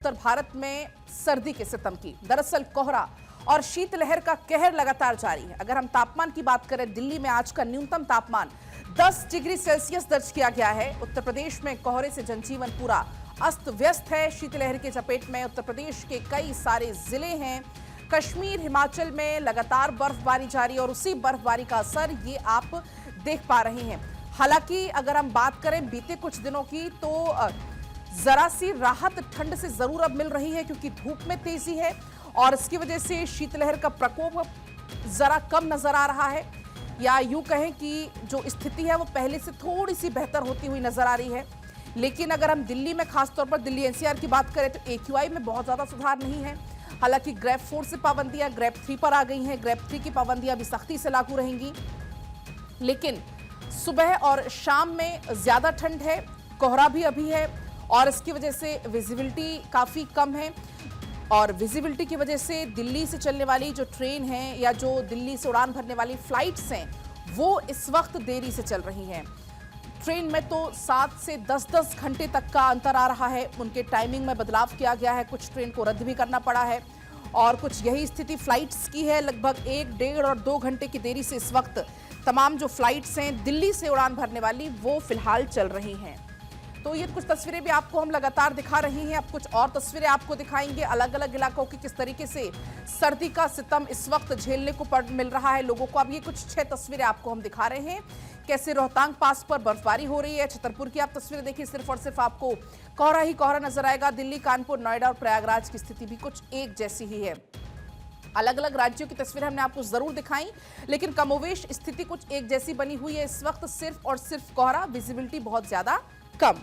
उत्तर भारत में सर्दी के सितम की। दरअसल कोहरा और शीतलहर का कहर लगातार जारी है। अगर हम तापमान की बात करें, दिल्ली में आज का न्यूनतम तापमान 10 डिग्री सेल्सियस दर्ज किया गया है। उत्तर प्रदेश में कोहरे से जनजीवन पूरा अस्त व्यस्त है। शीतलहर के चपेट में उत्तर प्रदेश के कई सारे जिले हैं। कश्मीर, हिमाचल में लगातार बर्फबारी जारी और उसी बर्फबारी का असर ये आप देख पा रहे हैं। हालांकि अगर हम बात करें बीते कुछ दिनों की, तो जरा सी राहत ठंड से जरूर अब मिल रही है, क्योंकि धूप में तेजी है और इसकी वजह से शीतलहर का प्रकोप जरा कम नजर आ रहा है, या यूं कहें कि जो स्थिति है वो पहले से थोड़ी सी बेहतर होती हुई नजर आ रही है। लेकिन अगर हम दिल्ली में, खासतौर पर दिल्ली एनसीआर की बात करें, तो एक्यूआई में बहुत ज्यादा सुधार नहीं है। हालांकि ग्रेप 4 से पाबंदियां ग्रेप 3 पर आ गई हैं। ग्रेप 3 की पाबंदियां भी सख्ती से लागू रहेंगी। लेकिन सुबह और शाम में ज्यादा ठंड है, कोहरा भी अभी है और इसकी वजह से विजिबिलिटी काफ़ी कम है। और विजिबिलिटी की वजह से दिल्ली से चलने वाली जो ट्रेन है या जो दिल्ली से उड़ान भरने वाली फ्लाइट्स हैं, वो इस वक्त देरी से चल रही हैं। ट्रेन में तो 7 से 10-10 घंटे तक का अंतर आ रहा है। उनके टाइमिंग में बदलाव किया गया है, कुछ ट्रेन को रद्द भी करना पड़ा है और कुछ यही स्थिति फ्लाइट्स की है। लगभग 1, 1.5 और 2 घंटे की देरी से इस वक्त तमाम जो फ्लाइट्स हैं दिल्ली से उड़ान भरने वाली, वो फिलहाल चल रही हैं। तो ये कुछ तस्वीरें भी आपको हम लगातार दिखा रहे हैं। अब कुछ और तस्वीरें आपको दिखाएंगे अलग अलग इलाकों की, किस तरीके से सर्दी का सितम इस वक्त झेलने को मिल रहा है लोगों को। अब ये कुछ 6 तस्वीरें आपको हम दिखा रहे हैं, कैसे रोहतांग पास पर बर्फबारी हो रही है। छतरपुर की आप तस्वीरें देखिए, सिर्फ और सिर्फ आपको कोहरा ही कोहरा नजर आएगा। दिल्ली, कानपुर, नोएडा और प्रयागराज की स्थिति भी कुछ एक जैसी ही है। अलग अलग राज्यों की तस्वीरें हमने आपको जरूर दिखाई, लेकिन कमोवेश स्थिति कुछ एक जैसी बनी हुई है। इस वक्त सिर्फ और सिर्फ कोहरा, विजिबिलिटी बहुत ज्यादा कम।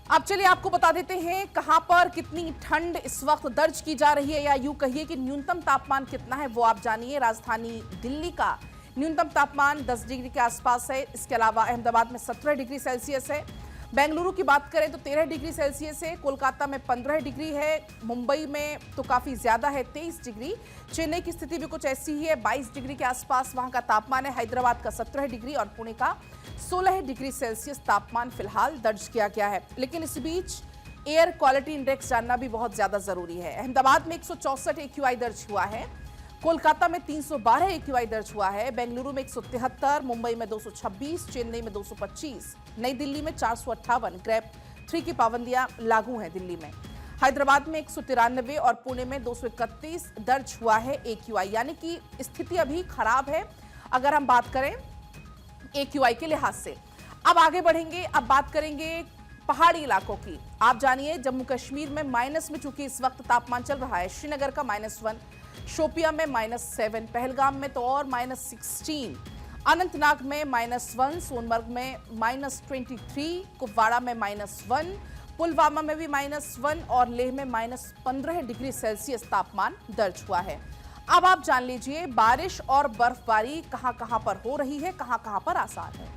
अब चलिए आपको बता देते हैं कहां पर कितनी ठंड इस वक्त दर्ज की जा रही है, या यूं कहिए कि न्यूनतम तापमान कितना है वो आप जानिए। राजधानी दिल्ली का न्यूनतम तापमान 10 डिग्री के आसपास है। इसके अलावा अहमदाबाद में 17 डिग्री सेल्सियस है। बेंगलुरु की बात करें तो 13 डिग्री सेल्सियस है। कोलकाता में 15 डिग्री है। मुंबई में तो काफ़ी ज़्यादा है, 23 डिग्री। चेन्नई की स्थिति भी कुछ ऐसी ही है, 22 डिग्री के आसपास वहाँ का तापमान है। हैदराबाद का 17 डिग्री और पुणे का 16 डिग्री सेल्सियस तापमान फिलहाल दर्ज किया गया है। लेकिन इस बीच एयर क्वालिटी इंडेक्स जानना भी बहुत ज़्यादा ज़रूरी है। अहमदाबाद में 164 एक्यूआई दर्ज हुआ है। कोलकाता में 312 एक्यूआई दर्ज हुआ है। बेंगलुरु में 173, मुंबई में 226, चेन्नई में 225, नई दिल्ली में 458। ग्रेप 3 की पाबंदियां लागू हैं दिल्ली में। हैदराबाद में 193 और पुणे में 231 दर्ज हुआ है एक्यूआई, यानी कि स्थिति अभी खराब है अगर हम बात करें एक्यूआई के लिहाज से। अब आगे बढ़ेंगे, अब बात करेंगे पहाड़ी इलाकों की। आप जानिए, जम्मू कश्मीर में माइनस में चूंकि इस वक्त तापमान चल रहा है। श्रीनगर का -1, शोपिया में -7, पहलगाम में तो और -16, अनंतनाग में -1, सोनमर्ग में -23, कुपवाड़ा में -1, पुलवामा में भी -1 और लेह में -15 डिग्री सेल्सियस तापमान दर्ज हुआ है। अब आप जान लीजिए बारिश और बर्फबारी कहां कहां पर हो रही है, कहां कहां पर आसार है।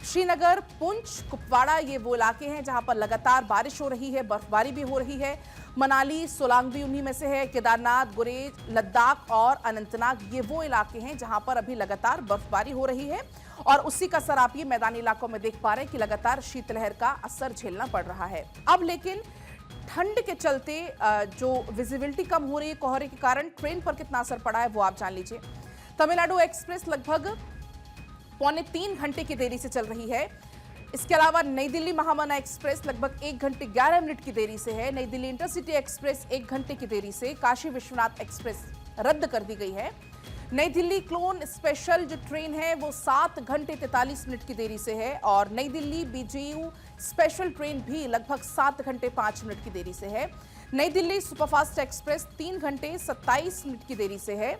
श्रीनगर, पुंछ, कुपवाड़ा ये वो इलाके हैं जहां पर लगातार बारिश हो रही है, बर्फबारी भी हो रही है। मनाली, सोलांग भी उन्हीं में से है। केदारनाथ, गुरेज, लद्दाख और अनंतनाग ये वो इलाके हैं जहां पर अभी लगातार बर्फबारी हो रही है और उसी का असर आप ये मैदानी इलाकों में देख पा रहे हैं कि लगातार शीतलहर का असर झेलना पड़ रहा है। अब लेकिन ठंड के चलते जो विजिबिलिटी कम हो रही है कोहरे के कारण, ट्रेन पर कितना असर पड़ा है वो आप जान लीजिए। तमिलनाडु एक्सप्रेस लगभग 2.25 घंटे की देरी से चल रही है। इसके अलावा नई दिल्ली महामना एक्सप्रेस लगभग 1 घंटे 11 मिनट की देरी से है। नई दिल्ली इंटरसिटी एक्सप्रेस 1 घंटे की देरी से। काशी विश्वनाथ एक्सप्रेस रद्द कर दी गई है। नई दिल्ली क्लोन स्पेशल जो ट्रेन है वो 7 घंटे 43 मिनट की देरी से है और नई दिल्ली बीजेयू स्पेशल ट्रेन भी लगभग 7 घंटे 5 मिनट की देरी से है। नई दिल्ली सुपरफास्ट एक्सप्रेस 3 घंटे 27 मिनट की देरी से है,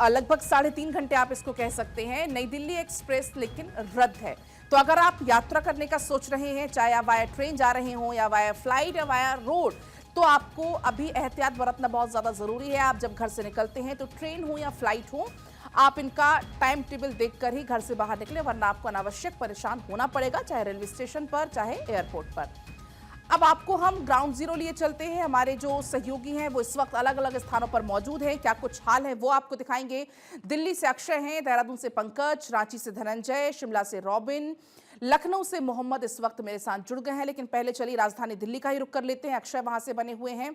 लगभग 3.5 घंटे आप इसको कह सकते हैं। नई दिल्ली एक्सप्रेस लेकिन रद्द है। तो अगर आप यात्रा करने का सोच रहे हैं, चाहे आप वाया ट्रेन जा रहे हो या वाया फ्लाइट या वाया रोड, तो आपको अभी एहतियात बरतना बहुत ज़्यादा ज़रूरी है। आप जब घर से निकलते हैं तो ट्रेन हो या फ्लाइट हो, आप इनका टाइम टेबल देखकर ही घर से बाहर निकले, वरना आपको अनावश्यक परेशान होना पड़ेगा, चाहे रेलवे स्टेशन पर चाहे एयरपोर्ट पर। अब आपको हम ग्राउंड जीरो लिए चलते हैं। हमारे जो सहयोगी हैं वो इस वक्त अलग अलग स्थानों पर मौजूद हैं। क्या कुछ हाल है वो आपको दिखाएंगे। दिल्ली से अक्षय हैं, देहरादून से पंकज, रांची से धनंजय, शिमला से रॉबिन, लखनऊ से मोहम्मद इस वक्त मेरे साथ जुड़ गए हैं, लेकिन पहले चलिए राजधानी दिल्ली का ही रुख कर लेते हैं। अक्षय वहां से बने हुए हैं।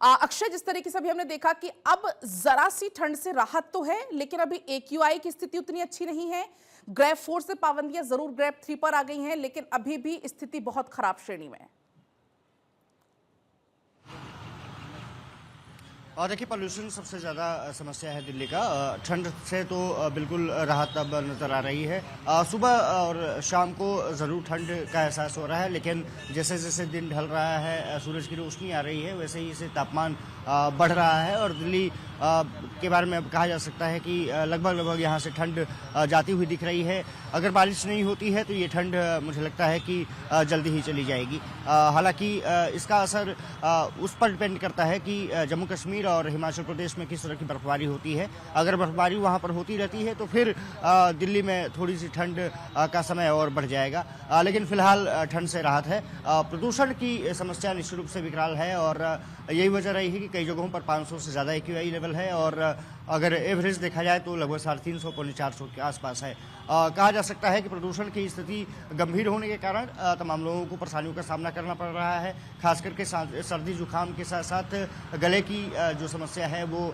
अक्षय, जिस तरीके से अभी हमने देखा कि अब जरा सी ठंड से राहत तो है, लेकिन अभी AQI की स्थिति उतनी अच्छी नहीं है। ग्रेड 4 से पाबंदियां जरूर ग्रेड 3 पर आ गई हैं, लेकिन अभी भी स्थिति बहुत खराब श्रेणी में है। और देखिए, पोल्यूशन सबसे ज़्यादा समस्या है दिल्ली का। ठंड से तो बिल्कुल राहत अब नज़र आ रही है। सुबह और शाम को ज़रूर ठंड का एहसास हो रहा है, लेकिन जैसे जैसे दिन ढल रहा है, सूरज की रोशनी आ रही है, वैसे ही इसे तापमान बढ़ रहा है। और दिल्ली के बारे में अब कहा जा सकता है कि लगभग यहाँ से ठंड जाती हुई दिख रही है। अगर बारिश नहीं होती है तो ये ठंड मुझे लगता है कि जल्दी ही चली जाएगी। हालांकि इसका असर उस पर डिपेंड करता है कि जम्मू कश्मीर और हिमाचल प्रदेश में किस तरह की बर्फबारी होती है। अगर बर्फबारी वहाँ पर होती रहती है तो फिर दिल्ली में थोड़ी सी ठंड का समय और बढ़ जाएगा, लेकिन फिलहाल ठंड से राहत है। प्रदूषण की समस्या निश्चित रूप से विकराल है और यही वजह रही है कि कई जगहों पर 500 से ज़्यादा AQI लेवल है और अगर एवरेज देखा जाए तो लगभग 350 पौने 400 के आसपास है। कहा जा सकता है कि प्रदूषण की स्थिति गंभीर होने के कारण तमाम लोगों को परेशानियों का सामना करना पड़ रहा है। खास करके सर्दी जुकाम के साथ साथ गले की जो समस्या है वो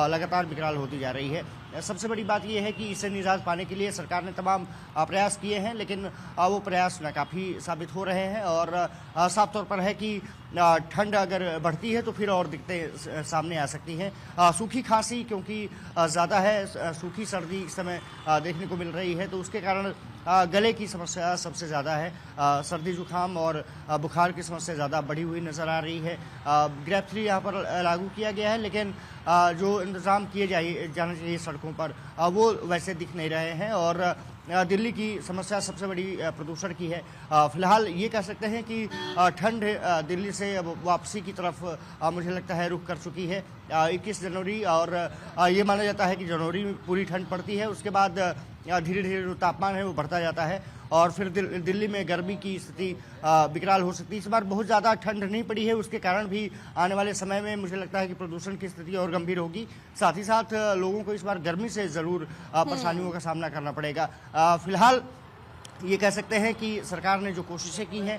लगातार विकराल होती जा रही है। सबसे बड़ी बात यह है कि इससे निजात पाने के लिए सरकार ने तमाम प्रयास किए हैं, लेकिन वो प्रयास नाकाफी साबित हो रहे हैं और साफ तौर पर है कि ठंड अगर बढ़ती है तो फिर और दिक्कतें सामने आ सकती हैं। सूखी खांसी क्योंकि ज़्यादा है, सूखी सर्दी इस समय देखने को मिल रही है, तो उसके कारण गले की समस्या सबसे ज़्यादा है। सर्दी जुकाम और बुखार की समस्या ज़्यादा बढ़ी हुई नज़र आ रही है। ग्रेड 3 यहाँ पर लागू किया गया है, लेकिन जो इंतज़ाम किए जाना चाहिए सड़कों पर वो वैसे दिख नहीं रहे हैं। और दिल्ली की समस्या सबसे बड़ी प्रदूषण की है। फिलहाल ये कह सकते हैं कि ठंड दिल्ली से अब वापसी की तरफ मुझे लगता है रुख कर चुकी है। 21 जनवरी और ये माना जाता है कि जनवरी में पूरी ठंड पड़ती है, उसके बाद धीरे धीरे जो तापमान है वो बढ़ता जाता है और फिर दिल्ली में गर्मी की स्थिति विकराल हो सकती है। इस बार बहुत ज़्यादा ठंड नहीं पड़ी है, उसके कारण भी आने वाले समय में मुझे लगता है कि प्रदूषण की स्थिति और गंभीर होगी। साथ ही साथ लोगों को इस बार गर्मी से ज़रूर परेशानियों का सामना करना पड़ेगा। फिलहाल ये कह सकते हैं कि सरकार ने जो कोशिशें की हैं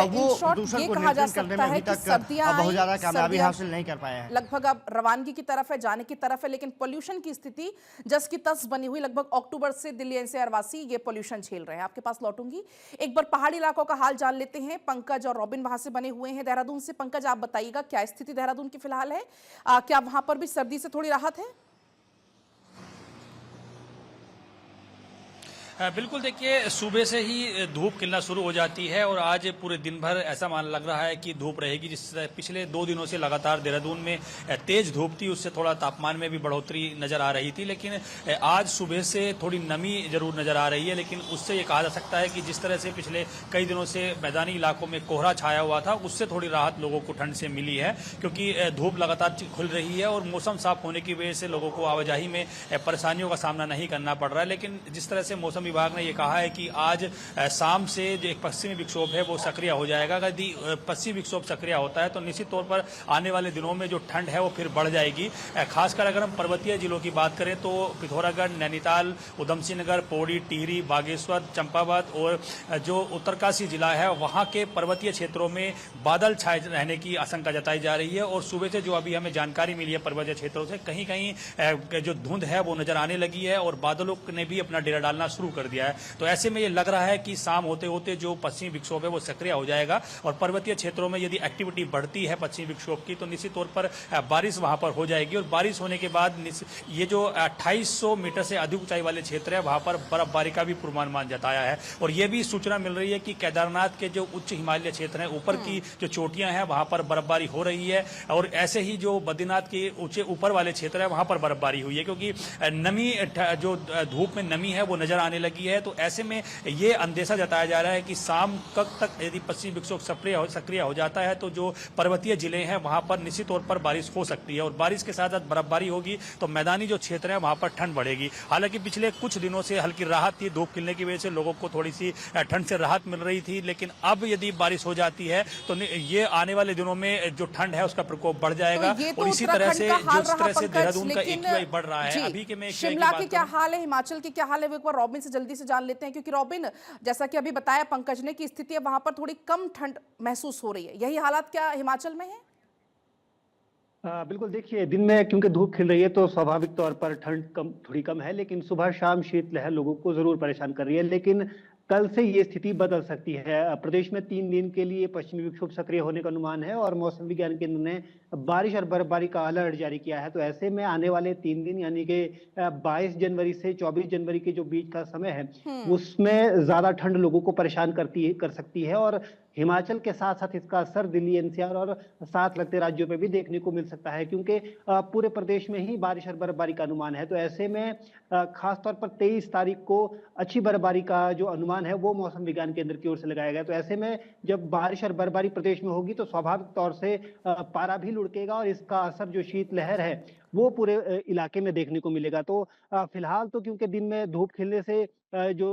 वो प्रदूषण को नियंत्रित करने में अभी तक बहुत ज़्यादा कामयाबी हासिल नहीं कर पाया है। लगभग अब रवानगी की तरफ है, जाने की तरफ है, लेकिन पोल्यूशन की स्थिति जस की तस बनी हुई। लगभग अक्टूबर से दिल्ली NCR वासी ये पोल्यूशन झेल रहे हैं। आपके पास लौटूंगी, एक बार पहाड़ी इलाकों का हाल जान लेते हैं। पंकज और रॉबिन वहां से बने हुए हैं देहरादून से। पंकज, आप बताइएगा क्या स्थिति देहरादून की फिलहाल है, क्या वहां पर भी सर्दी से थोड़ी राहत है? बिल्कुल, देखिए सुबह से ही धूप खिलना शुरू हो जाती है और आज पूरे दिन भर ऐसा मान लग रहा है कि धूप रहेगी। जिस पिछले 2 दिनों से लगातार देहरादून में तेज धूप थी, उससे थोड़ा तापमान में भी बढ़ोतरी नजर आ रही थी, लेकिन आज सुबह से थोड़ी नमी जरूर नजर आ रही है। लेकिन उससे ये कहा जा सकता है कि जिस तरह से पिछले कई दिनों से मैदानी इलाकों में कोहरा छाया हुआ था, उससे थोड़ी राहत लोगों को ठंड से मिली है, क्योंकि धूप लगातार खुल रही है और मौसम साफ होने की वजह से लोगों को आवाजाही में परेशानियों का सामना नहीं करना पड़ रहा है। लेकिन जिस तरह से मौसम विभाग ने यह कहा है कि आज शाम से जो एक पश्चिमी विक्षोभ है वो सक्रिय हो जाएगा। अगर पश्चिमी विक्षोभ सक्रिय होता है तो निश्चित तौर पर आने वाले दिनों में जो ठंड है वो फिर बढ़ जाएगी। खासकर अगर हम पर्वतीय जिलों की बात करें तो पिथौरागढ़, नैनीताल, उधमसिंह नगर, पौड़ी, टिहरी, बागेश्वर, चंपावत और जो उत्तरकाशी जिला है वहां के पर्वतीय क्षेत्रों में बादल छाए रहने की आशंका जताई जा रही है। और सुबह से जो अभी हमें जानकारी मिली है पर्वतीय क्षेत्रों से, कहीं कहीं जो धुंध है वो नजर आने लगी है और बादलों ने भी अपना डेरा डालना शुरू कर दिया है। तो ऐसे में ये लग रहा है कि शाम होते होते जो पश्चिमी विक्षोभ है वो सक्रिय हो जाएगा और पर्वतीय क्षेत्रों में यदि एक्टिविटी बढ़ती है पश्चिमी विक्षोभ की तो निश्चित तौर पर बारिश वहां पर हो जाएगी। और बारिश होने के बाद ये जो 2800 मीटर से अधिक ऊंचाई वाले क्षेत्र है वहां पर बर्फबारी का भी पूर्वानुमान जताया है। और ये भी सूचना मिल रही है कि केदारनाथ के जो उच्च हिमालय क्षेत्र है, ऊपर की जो चोटियां हैं वहां पर बर्फबारी हो रही है। और ऐसे ही जो बद्रीनाथ के ऊंचे ऊपर वाले क्षेत्र है वहां पर बर्फबारी हुई है, क्योंकि नमी जो धूप में नमी है वो नजर आने लगी है। तो ऐसे में ये अंदेशा जताया जा रहा है कि शाम तक यदि पश्चिमी विक्षोभ सक्रिय हो जाता है तो जो पर्वतीय जिले हैं वहां पर निश्चित तौर पर बारिश हो सकती है और बारिश के साथ साथ बर्फबारी होगी तो मैदानी जो क्षेत्र है वहां पर ठंड बढ़ेगी। हालांकि पिछले कुछ दिनों से हल्की राहत थी, धूप खिलने की वजह से लोगों को थोड़ी सी ठंड से राहत मिल रही थी, लेकिन अब यदि बारिश हो जाती है तो ये आने वाले दिनों में जो ठंड है उसका प्रकोप बढ़ जाएगा। तो और इसी तरह से जिस तरह से देहरादून का AQI बढ़ रहा है, अभी के में शिमला के क्या हाल है, हिमाचल के क्या हाल है, वो एक बार रॉबिन से जल्दी से जान लेते हैं, क्योंकि रॉबिन, जैसा कि अभी बताया पंकज ने कि स्थिति वहां पर थोड़ी कम ठंड महसूस हो रही है, यही हालात क्या हिमाचल में है? बिल्कुल, देखिए दिन में क्योंकि धूप खिल रही है तो स्वाभाविक तौर पर ठंड थोड़ी कम है, लेकिन सुबह शाम शीतलहर लोगों को जरूर परेशान कर रही है। लेकिन कल से ये स्थिति बदल सकती है। प्रदेश में 3 दिन के लिए पश्चिमी विक्षोभ सक्रिय होने का अनुमान है और मौसम विज्ञान केंद्र ने बारिश और बर्फबारी का अलर्ट जारी किया है। तो ऐसे में आने वाले 3 दिन यानी कि 22 जनवरी से 24 जनवरी के जो बीच का समय है, उसमें ज्यादा ठंड लोगों को परेशान कर सकती है और हिमाचल के साथ साथ इसका असर दिल्ली, एनसीआर और साथ लगते राज्यों पे भी देखने को मिल सकता है, क्योंकि पूरे प्रदेश में ही बारिश और बर्फबारी का अनुमान है। तो ऐसे में खास तौर पर 23 तारीख को अच्छी बर्फबारी का जो अनुमान है वो मौसम विज्ञान केंद्र की ओर से लगाया गया। तो ऐसे में जब बारिश और बर्फबारी प्रदेश में होगी तो स्वाभाविक तौर से पारा भी लुढ़केगा और इसका असर जो शीतलहर है वो पूरे इलाके में देखने को मिलेगा। तो फिलहाल तो क्योंकि दिन में धूप खिलने से जो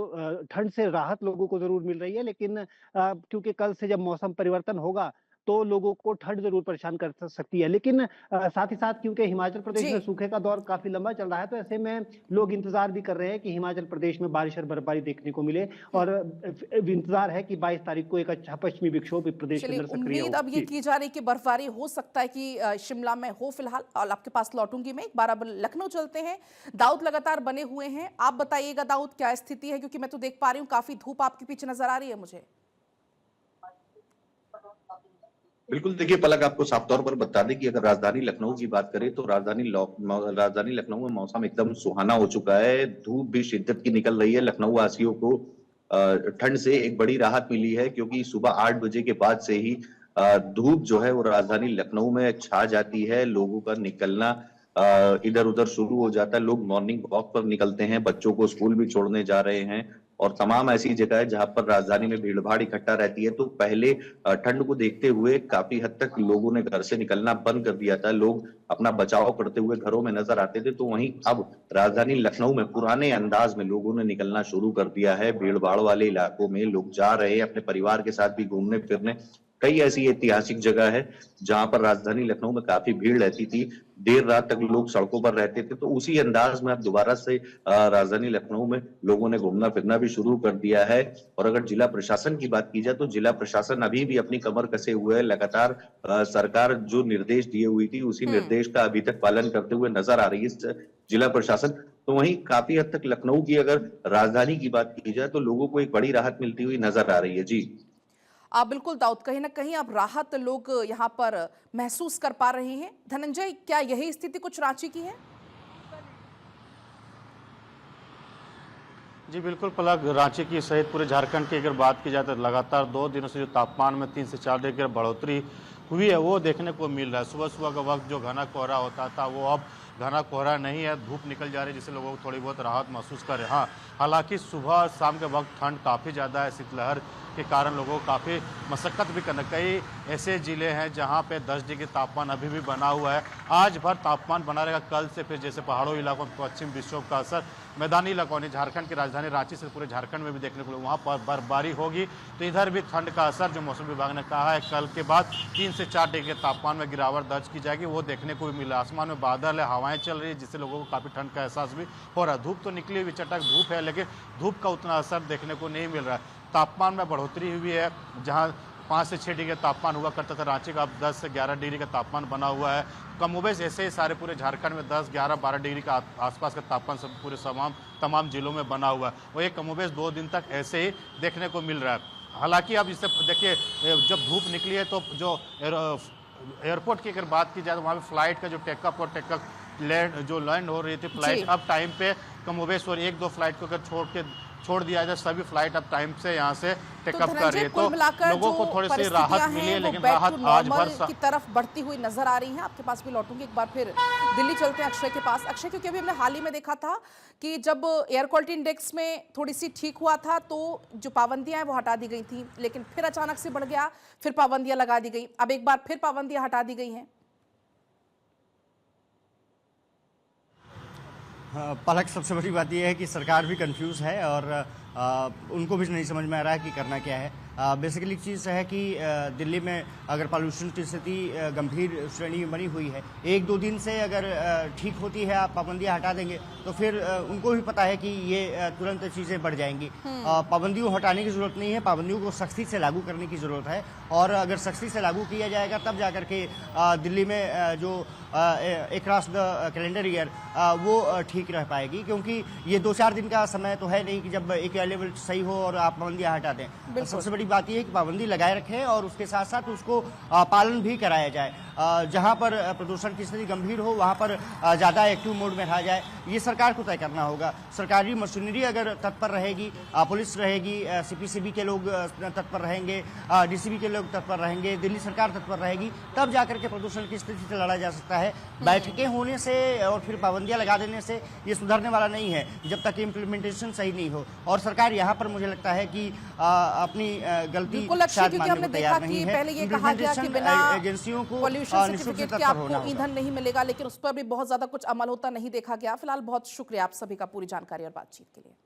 ठंड से राहत लोगों को जरूर मिल रही है, लेकिन क्योंकि कल से जब मौसम परिवर्तन होगा तो लोगों को ठंड जरूर परेशान कर सकती है। लेकिन साथ ही साथ क्योंकि हिमाचल प्रदेश में सूखे का दौर काफी लंबा चल रहा है, तो ऐसे में लोग इंतजार भी कर रहे हैं कि हिमाचल प्रदेश में बारिश और बर्फबारी देखने को मिले और इंतजार है कि 22 तारीख को एक अच्छा पश्चिमी विक्षोभ प्रदेश के अंदर सक्रिय हो। उम्मीद अब ये की जा रही कि बर्फबारी हो सकता है कि शिमला में हो। फिलहाल और आपके पास लौटूंगी मैं, एक बार अब लखनऊ चलते हैं। दाऊद लगातार बने हुए हैं, आप बताइएगा दाऊद क्या स्थिति है, क्योंकि मैं तो देख पा रही हूँ काफी धूप आपके पीछे नजर आ रही है मुझे। बिल्कुल, देखिए पलक, आपको साफ तौर पर बता दें कि अगर राजधानी लखनऊ की बात करें तो राजधानी लखनऊ में मौसम एकदम सुहाना हो चुका है। धूप भी शिद्दत की निकल रही है। लखनऊ वासियों को ठंड से एक बड़ी राहत मिली है, क्योंकि सुबह 8 बजे के बाद से ही धूप जो है वो राजधानी लखनऊ में छा जाती है। लोगों का निकलना इधर उधर शुरू हो जाता है। लोग मॉर्निंग वॉक पर निकलते हैं, बच्चों को स्कूल भी छोड़ने जा रहे हैं और तमाम ऐसी जगह है जहां पर राजधानी में भीड़ भाड़ इकट्ठा रहती है। तो पहले ठंड को देखते हुए काफी हद तक लोगों ने घर से निकलना बंद कर दिया था। लोग अपना बचाव करते हुए घरों में नजर आते थे। तो वहीं अब राजधानी लखनऊ में पुराने अंदाज में लोगों ने निकलना शुरू कर दिया है। भीड़ भाड़ वाले इलाकों में लोग जा रहे हैं, अपने परिवार के साथ भी घूमने फिरने। कई ऐसी ऐतिहासिक जगह है जहां पर राजधानी लखनऊ में काफी भीड़ रहती थी, देर रात तक लोग सड़कों पर रहते थे। तो उसी अंदाज में अब दोबारा से राजधानी लखनऊ में लोगों ने घूमना फिरना भी शुरू कर दिया है। और अगर जिला प्रशासन की बात की जाए तो जिला प्रशासन अभी भी अपनी कमर कसे हुए है। लगातार सरकार जो निर्देश दिए हुई थी उसी निर्देश का अभी तक पालन करते हुए नजर आ रही है जिला प्रशासन। तो वहीं काफी हद तक लखनऊ की अगर राजधानी की बात की जाए तो लोगों को एक बड़ी राहत मिलती हुई नजर आ रही है। जी बिल्कुल दाऊद, कहीं ना कहीं अब राहत लोग यहाँ पर महसूस कर पा रहे हैं। धनंजय, क्या यही स्थिति कुछ रांची की है? जी बिल्कुल पलक, रांची की सहित पूरे झारखंड की अगर बात की जाए तो लगातार 2 दिनों से जो तापमान में 3 से 4 डिग्री की बढ़ोतरी हुई है वो देखने को मिल रहा है। सुबह सुबह का वक्त जो घना कोहरा होता था वो अब घना कोहरा नहीं है, धूप निकल जा रही है जिससे लोगों को थोड़ी बहुत राहत महसूस कर रहे हैं। हाँ, हालांकि सुबह और शाम के वक्त ठंड काफ़ी ज़्यादा है। शीतलहर के कारण लोगों को काफ़ी मशक्क़त भी करना। कई ऐसे ज़िले हैं जहां पे 10 डिग्री तापमान अभी भी बना हुआ है। आज भर तापमान बना रहेगा। कल से फिर जैसे पहाड़ों इलाकों में पश्चिम विक्षोभ का असर मैदानी इलाकों ने झारखंड की राजधानी रांची से पूरे झारखंड में भी देखने को वहाँ पर बर्फबारी होगी। तो इधर भी ठंड का असर जो मौसम विभाग ने कहा है कल के बाद 3 से 4 डिग्री के तापमान में गिरावट दर्ज की जाएगी, वो देखने को भी मिला। आसमान में बादल है, हवाएं चल रही है जिससे लोगों को काफ़ी ठंड का एहसास भी हो रहा है। धूप तो निकली हुई चटक धूप है, लेकिन धूप का उतना असर देखने को नहीं मिल रहा है। तापमान में बढ़ोतरी हुई है। जहां 5 से 6 डिग्री तापमान हुआ करता था रांची का, अब 10 से 11 डिग्री का तापमान बना हुआ है। कमोबेश ऐसे ही सारे पूरे झारखंड में 10, 11, 12 डिग्री का आसपास का तापमान सब पूरे तमाम जिलों में बना हुआ है। वो ये कमोबेश 2 दिन तक ऐसे ही देखने को मिल रहा है। हालांकि अब इससे देखिए जब धूप निकली है तो जो एयरपोर्ट की अगर बात की जाए तो वहाँ पे फ्लाइट का जो टेकअप और लैंड हो रही थी फ्लाइट, अब टाइम पे कमोबेश और 1-2 फ्लाइट को अगर छोड़ दिया जाए, सभी फ्लाइट अब टाइम से यहाँ से टेकअप कर रही है। तो लोगों को थोड़ी सी राहत मिली है, लेकिन राहत आज भर की तरफ बढ़ती हुई नजर आ रही है। आपके पास भी लौटूंगी, एक बार फिर दिल्ली चलते हैं अक्षय के पास। अक्षय, क्योंकि अभी हमने हाल ही में देखा था कि जब एयर क्वालिटी इंडेक्स में थोड़ी सी ठीक हुआ था तो जो पाबंदियां हैं वो हटा दी गई थी, लेकिन फिर अचानक से बढ़ गया, फिर पाबंदियां लगा दी गई, अब एक बार फिर पाबंदियां हटा दी गई हैं। पलक, सबसे बड़ी बात यह है कि सरकार भी कंफ्यूज है और उनको भी नहीं समझ में आ रहा है कि करना क्या है। बेसिकली चीज़ है कि दिल्ली में अगर पॉल्यूशन की स्थिति गंभीर श्रेणी में बनी हुई है, 1-2 दिन से अगर ठीक होती है, आप पाबंदियां हटा देंगे तो फिर उनको भी पता है कि ये तुरंत चीज़ें बढ़ जाएंगी। पाबंदियों हटाने की ज़रूरत नहीं है, पाबंदियों को सख्ती से लागू करने की ज़रूरत है, और अगर सख्ती से लागू किया जाएगा तब जाकर के दिल्ली में जो अक्रॉस द कैलेंडर ईयर वो ठीक रह पाएगी, क्योंकि ये 2-4 दिन का समय तो है नहीं कि जब एक लेवल सही हो और आप पाबंदियां हटा दें। सबसे बड़ी बात यह है कि पाबंदी लगाए रखें और उसके साथ साथ उसको पालन भी कराया जाए। जहां पर प्रदूषण की स्थिति गंभीर हो वहां पर ज़्यादा एक्टिव मोड में रहा जाए, ये सरकार को तय करना होगा। सरकारी मशीनरी अगर तत्पर रहेगी, पुलिस रहेगी, CPCB के लोग तत्पर रहेंगे, DCB के लोग तत्पर रहेंगे, दिल्ली सरकार तत्पर रहेगी, तब जाकर के प्रदूषण की स्थिति से लड़ा जा सकता है। बैठकें होने से और फिर पाबंदियां लगा देने से ये सुधरने वाला नहीं है, जब तक इम्प्लीमेंटेशन सही नहीं हो। और सरकार यहाँ पर मुझे लगता है कि अपनी गलती शायद मानने को तैयार नहीं है। पहले ये कहा गया कि बिना एजेंसियों को पॉल्यूशन सर्टिफिकेट के आपको ईंधन नहीं मिलेगा, लेकिन उस पर भी बहुत ज्यादा कुछ अमल होता नहीं देखा गया। फिलहाल बहुत शुक्रिया आप सभी का पूरी जानकारी और बातचीत के लिए।